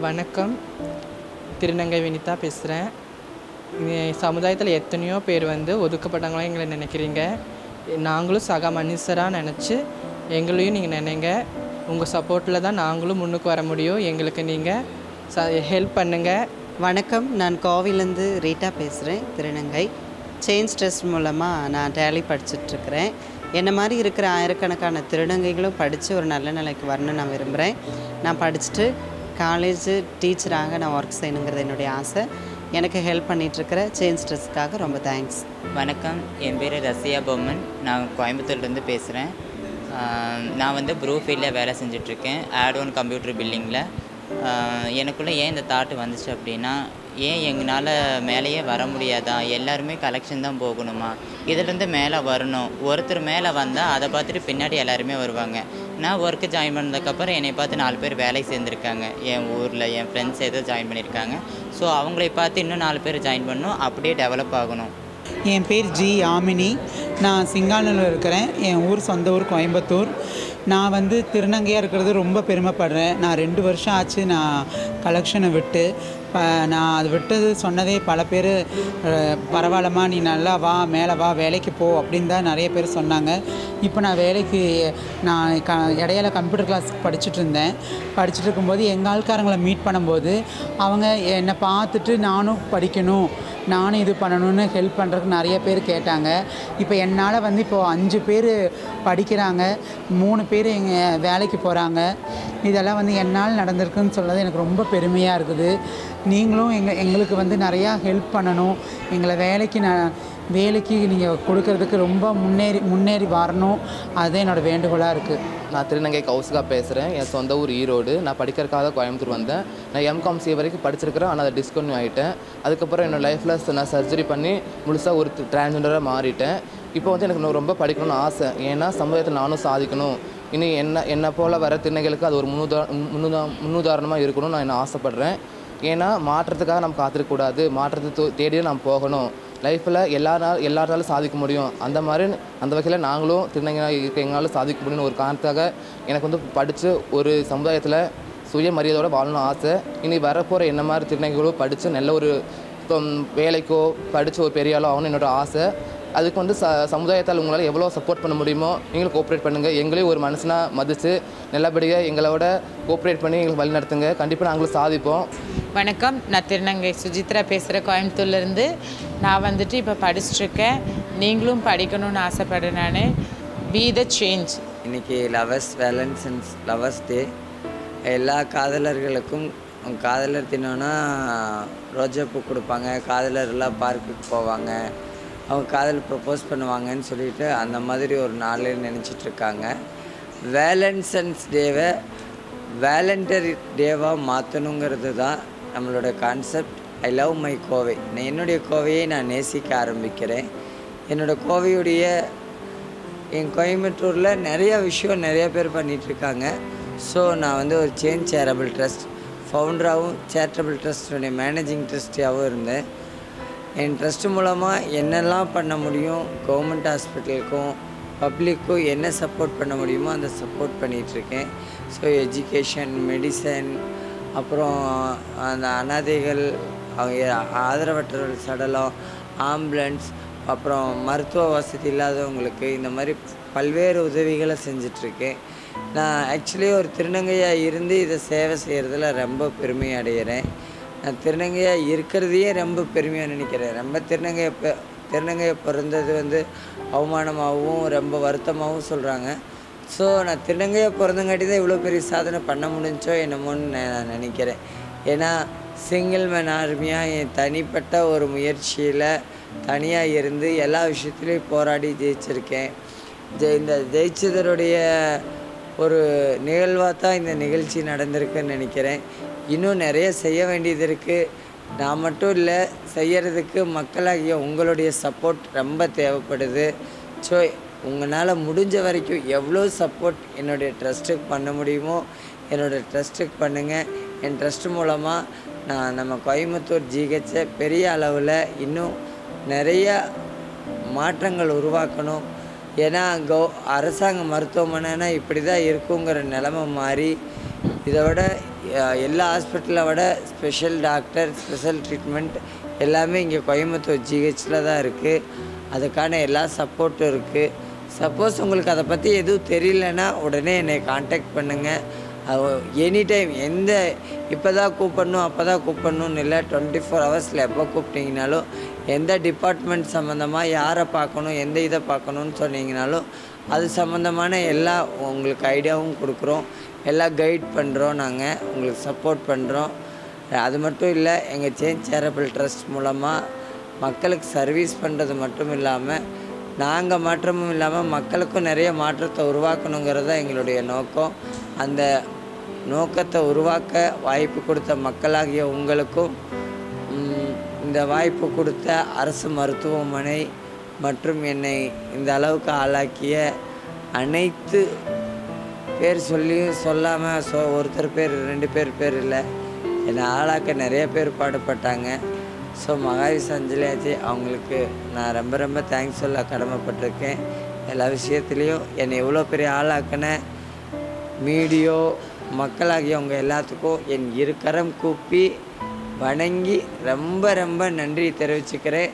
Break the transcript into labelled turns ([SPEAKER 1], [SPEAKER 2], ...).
[SPEAKER 1] வணக்கம். திருநங்கை வினிதா பேசுகிறேன். சமுதாயத்தில் எத்தனையோ பேர் ஒதுக்கப்பட்டவங்களாம் எங்களை நினைக்கிறீங்க. நாங்களும் சக மனுஷராக நினச்சி எங்களையும் நீங்கள் நினைங்க. உங்கள் சப்போர்ட்டில் தான் நாங்களும் முன்னுக்கு வர முடியும். எங்களுக்கு நீங்கள் ஹெல்ப் பண்ணுங்கள்.
[SPEAKER 2] வணக்கம். நான் கோவிலேருந்து ரீட்டா பேசுகிறேன். திருநங்கை சேஞ்ச் ட்ரஸ்ட் மூலமாக நான் டேலி படிச்சுட்ருக்கிறேன். என்ன மாதிரி இருக்கிற ஆயிரக்கணக்கான திருநங்கைகளும் படித்து ஒரு நல்ல நிலைக்கு வரணும்னு நான் விரும்புகிறேன். நான் படிச்சுட்டு காலேஜு டீச்சராக நான் ஒர்க் செய்யணுங்கிறது என்னுடைய ஆசை. எனக்கு ஹெல்ப் பண்ணிகிட்ருக்கிற சேஞ்ச் ட்ரஸ்ட்காக ரொம்ப தேங்க்ஸ்.
[SPEAKER 3] வணக்கம். என் பேர் ரசியா பொம்மன். நான் கோயம்புத்தூர்லேருந்து பேசுகிறேன். நான் ப்ரூ ஃபீல்டில் வேலை செஞ்சிட்ருக்கேன். ஆட் ஒன் கம்ப்யூட்டர் பில்லிங்கில். எனக்குள்ளே ஏன் இந்த தாட் வந்துச்சு அப்படின்னா, ஏன் எங்களால் மேலேயே வர முடியாதா? எல்லாருமே கலெக்ஷன் தான் போகணுமா? இதிலேருந்து மேலே வரணும். ஒருத்தர் மேலே வந்தால் அதை பார்த்துட்டு பின்னாடி எல்லாருமே வருவாங்க. நான் ஒர்க்கு ஜாயின் பண்ணதுக்கப்புறம் என்னை பார்த்து 4 பேர் வேலைக்கு சேர்ந்துருக்காங்க. என் ஊரில் என் ஃப்ரெண்ட்ஸ் ஏதோ ஜாயின் பண்ணியிருக்காங்க. ஸோ அவங்களை பார்த்து இன்னும் 4 பேர் ஜாயின் பண்ணணும். அப்படியே டெவலப் ஆகணும்.
[SPEAKER 4] என் பேர் ஜி ஆமினி. நான் சிங்கானூரில் இருக்கிறேன். என் ஊர் சொந்த ஊர் கோயம்புத்தூர். நான் திருநங்கையாக இருக்கிறது ரொம்ப பெருமைப்படுறேன். நான் 2 வருஷம் ஆச்சு நான் கலெக்ஷனை விட்டு. நான் அது விட்டது சொன்னதே பல பேர் பரவாயில்லம்மா, நீ நல்லா வா, மேலே வா, வேலைக்கு போ அப்படின்னு தான் நிறைய பேர் சொன்னாங்க. இப்போ நான் வேலைக்கு இடையில கம்ப்யூட்டர் கிளாஸ் படிச்சுட்டு இருந்தேன். படிச்சுட்டு இருக்கும்போது எங்கள் ஆள்காரங்களை மீட் பண்ணும்போது அவங்க என்னை பார்த்துட்டு நானும் படிக்கணும், நானும் இது பண்ணணும்னு ஹெல்ப் பண்ணுறதுக்கு நிறைய பேர் கேட்டாங்க. இப்போ என்னால் இப்போது 5 பேர் படிக்கிறாங்க, 3 பேர் எங்கள் வேலைக்கு போகிறாங்க. இதெல்லாம் என்னால் நடந்திருக்குன்னு சொல்கிறது எனக்கு ரொம்ப பெருமையாக இருக்குது. நீங்களும் எங்களுக்கு நிறையா ஹெல்ப் பண்ணணும். எங்களை வேலைக்கு நீங்கள் கொடுக்கறதுக்கு ரொம்ப முன்னேறி வரணும். அதுதான் என்னோடய வேண்டுகோளாக இருக்குது.
[SPEAKER 5] நான் திருநங்கை கௌசிகா பேசுகிறேன். என் சொந்த ஊர் ஈரோடு. நான் படிக்கிறதுக்காக கோயம்புத்தூர் வந்தேன். நான் எம்காம் சி வரைக்கும் படிச்சிருக்கிறேன். ஆனால் அதை டிஸ்கன்யூ ஆகிட்டேன். அதுக்கப்புறம் என்னோடய லைஃப்பில் நான் சர்ஜரி பண்ணி முழுசாக ஒரு டிரான்ஸ்ஜெண்டராக மாறிட்டேன். இப்போ எனக்கு ரொம்ப படிக்கணும்னு ஆசை. ஏன்னா சமுதாயத்தில் நானும் சாதிக்கணும். இனி என்னை போல் வர திருநங்கைகளுக்கு அது ஒரு முன்னுதாரணமாக இருக்கணும்னு நான் ஆசைப்பட்றேன். ஏன்னா மாற்றத்துக்காக நம்ம காத்திருக்கக்கூடாது. மாற்றத்தை தேடியே நம்ம போகணும். லைஃப்பில் எல்லாராலும் சாதிக்க முடியும். அந்த வகையில் நாங்களும் திருநங்கையாக இருக்க எங்களால் சாதிக்க முடியும்னு ஒரு காரணத்துக்காக எனக்கு படித்து ஒரு சமுதாயத்தில் சுயமரியாதையோடு வாழணும்னு ஆசை. இனி வரப்போகிற என்ன மாதிரி திருநங்கைகளோ படித்து நல்ல ஒரு வேலைக்கோ படித்து ஒரு பெரிய ஆளோ ஆகணும்னு என்னோடய ஆசை. அதுக்கு சமுதாயத்தால் உங்களால் எவ்வளோ சப்போர்ட் பண்ண முடியுமோ நீங்களும் கோஆப்ரேட் பண்ணுங்கள். எங்களையும் ஒரு மனுஷனாக மதித்து நல்லபடியாக எங்களோட கோஆப்ரேட் பண்ணி எங்களுக்கு வழி நடத்துங்க. கண்டிப்பாக நாங்களும் சாதிப்போம்.
[SPEAKER 6] வணக்கம். நான் திருநங்கை சுஜித்ரா பேசுகிறேன் கோயம்புத்தூர்லேருந்து. நான் இப்போ படிச்சுட்ருக்கேன். நீங்களும் படிக்கணும்னு ஆசைப்படுறேன். நான் பி த சேஞ்ச்.
[SPEAKER 7] இன்றைக்கி வேலன்சன்ஸ் லவர்ஸ் டே. எல்லா காதலர்களுக்கும் காதலர் தினம்னா ரோஜாப்பூ கொடுப்பாங்க. காதலர்லாம் பார்க்குக்கு போவாங்க, அவங்க காதல் ப்ரப்போஸ் பண்ணுவாங்கன்னு சொல்லிட்டு அந்த மாதிரி ஒரு நாள் நினச்சிட்ருக்காங்க. வேலன்சன்ஸ் டேவை வேலண்டரி டேவாக மாற்றணுங்கிறது தான் நம்மளோட concept. I love my Kovai. என்னுடைய கோவையை நான் நேசிக்க ஆரம்பிக்கிறேன். என்னோடய கோவையுடைய என் கோயம்புத்தூரில் நிறைய பேர் பண்ணிகிட்ருக்காங்க. ஸோ நான் ஒரு சேஞ்ச் சேரிட்டபிள் ட்ரஸ்ட் ஃபவுண்டராகவும் சேரிட்டபிள் ட்ரஸ்ட்டுடைய மேனேஜிங் ட்ரஸ்டியாகவும் இருந்தேன். என் ட்ரஸ்ட்டு மூலமாக என்னெல்லாம் பண்ண முடியும், கவர்மெண்ட் ஹாஸ்பிட்டலுக்கும் பப்ளிக்கும் என்ன சப்போர்ட் பண்ண முடியுமோ அந்த சப்போர்ட் பண்ணிகிட்ருக்கேன். ஸோ எஜுகேஷன், மெடிசன், அப்புறம் அந்த அனாதைகள், அவங்க ஆதரவற்றவர்கள் சடலம், ஆம்புலன்ஸ், அப்புறம் மருத்துவ வசதி இல்லாதவங்களுக்கு இந்த மாதிரி பல்வேறு உதவிகளை செஞ்சிட்ருக்கேன். நான் ஆக்சுவலி ஒரு திருநங்கையாக இருந்து இதை சேவை செய்கிறதுல ரொம்ப பெருமை அடைகிறேன். நான் திருநங்கையாக இருக்கிறதையே ரொம்ப பெருமையாக நினைக்கிறேன். ரொம்ப திருநங்கையை பிறந்தது அவமானமாகவும் ரொம்ப வருத்தமாகவும் சொல்கிறாங்க. ஸோ நான் திருநங்கையாக பிறந்தங்காட்டி தான் இவ்வளோ பெரிய சாதனை பண்ண முடிஞ்சோ என்னமோன்னு நான் நினைக்கிறேன். ஏன்னா சிங்கிள் மேன் ஆர்மியாக என் தனிப்பட்ட ஒரு முயற்சியில் தனியாக இருந்து எல்லா விஷயத்துலேயும் போராடி ஜெயிச்சிருக்கேன். இந்த ஜெயிச்சதனுடைய ஒரு நிகழ்வாக தான் இந்த நிகழ்ச்சி நடந்திருக்குன்னு நினைக்கிறேன். இன்னும் நிறைய செய்ய வேண்டியது இருக்குது. நான் மட்டும் இல்லை, செய்கிறதுக்கு மக்களாகிய உங்களுடைய சப்போர்ட் ரொம்ப தேவைப்படுது. ஸோ உங்களால் முடிஞ்ச வரைக்கும் எவ்வளோ சப்போர்ட் என்னுடைய ட்ரஸ்ட்டுக்கு பண்ண முடியுமோ என்னோடய ட்ரஸ்ட்டுக்கு பண்ணுங்கள். என் ட்ரஸ்ட்டு மூலமாக நம்ம கோயம்புத்தூர் ஜிஹெச்சை பெரிய அளவில் இன்னும் நிறைய மாற்றங்கள் உருவாக்கணும். ஏன்னா அரசாங்க மருத்துவமனைனா இப்படி தான் இருக்குங்கிற நிலைமை மாறி இதை விட எல்லா ஹாஸ்பிட்டலை விட ஸ்பெஷல் டாக்டர், ஸ்பெஷல் ட்ரீட்மெண்ட் எல்லாமே இங்கே கோயம்புத்தூர் ஜிஹெச்சில் தான் இருக்குது. அதுக்கான எல்லா சப்போர்ட்டும் இருக்குது. சப்போஸ் உங்களுக்கு அதை பற்றி எதுவும் தெரியலன்னா உடனே என்னை காண்டாக்ட் பண்ணுங்கள். எனி டைம் இப்போ தான் கூப்பிடணும் அப்போ தான் கூப்பிடணும்னு இல்லை, 24 ஹவர்ஸில் எப்போ கூப்பிட்டீங்கனாலும் எந்த டிபார்ட்மெண்ட் சம்மந்தமாக யாரை பார்க்கணும், எந்த இதை பார்க்கணுன்னு சொன்னீங்கனாலும் அது சம்மந்தமான எல்லா உங்களுக்கு ஐடியாவும் கொடுக்குறோம், எல்லாம் கைட் பண்ணுறோம், நாங்கள் உங்களுக்கு சப்போர்ட் பண்ணுறோம். அது மட்டும் இல்லை, எங்கள் சேஞ்ச் சேரிட்டபிள் ட்ரஸ்ட் மூலமாக மக்களுக்கு சர்வீஸ் பண்ணுறது மட்டும் இல்லாமல் நாங்கள் மாற்றமும் இல்லாமல் மக்களுக்கும் நிறைய மாற்றத்தை உருவாக்கணுங்கிறது தான் எங்களுடைய நோக்கம். அந்த நோக்கத்தை உருவாக்க வாய்ப்பு கொடுத்த மக்களாகிய உங்களுக்கும், இந்த வாய்ப்பு கொடுத்த அரசு மருத்துவமனை மற்றும் என்னை இந்த அளவுக்கு ஆளாக்கிய அனைத்து பேர் சொல்லியும் சொல்லாமல் ஒருத்தர் பேர் 2 பேர் இல்லை, என்னை ஆளாக்க நிறைய பேர் பாடுபட்டாங்க. ஸோ மகாவீர் அஞ்சலியாச்சு அவங்களுக்கு நான் ரொம்ப ரொம்ப தேங்க்ஸ் சொல்ல கடமைப்பட்டிருக்கேன். எல்லா விஷயத்துலேயும் என்னை எவ்வளோ பெரிய ஆளாக்கின மீடியோ மக்களாகியவங்க எல்லாத்துக்கும் என் 2 கரம் கூப்பி வணங்கி ரொம்ப ரொம்ப நன்றி தெரிவிச்சுக்கிறேன்.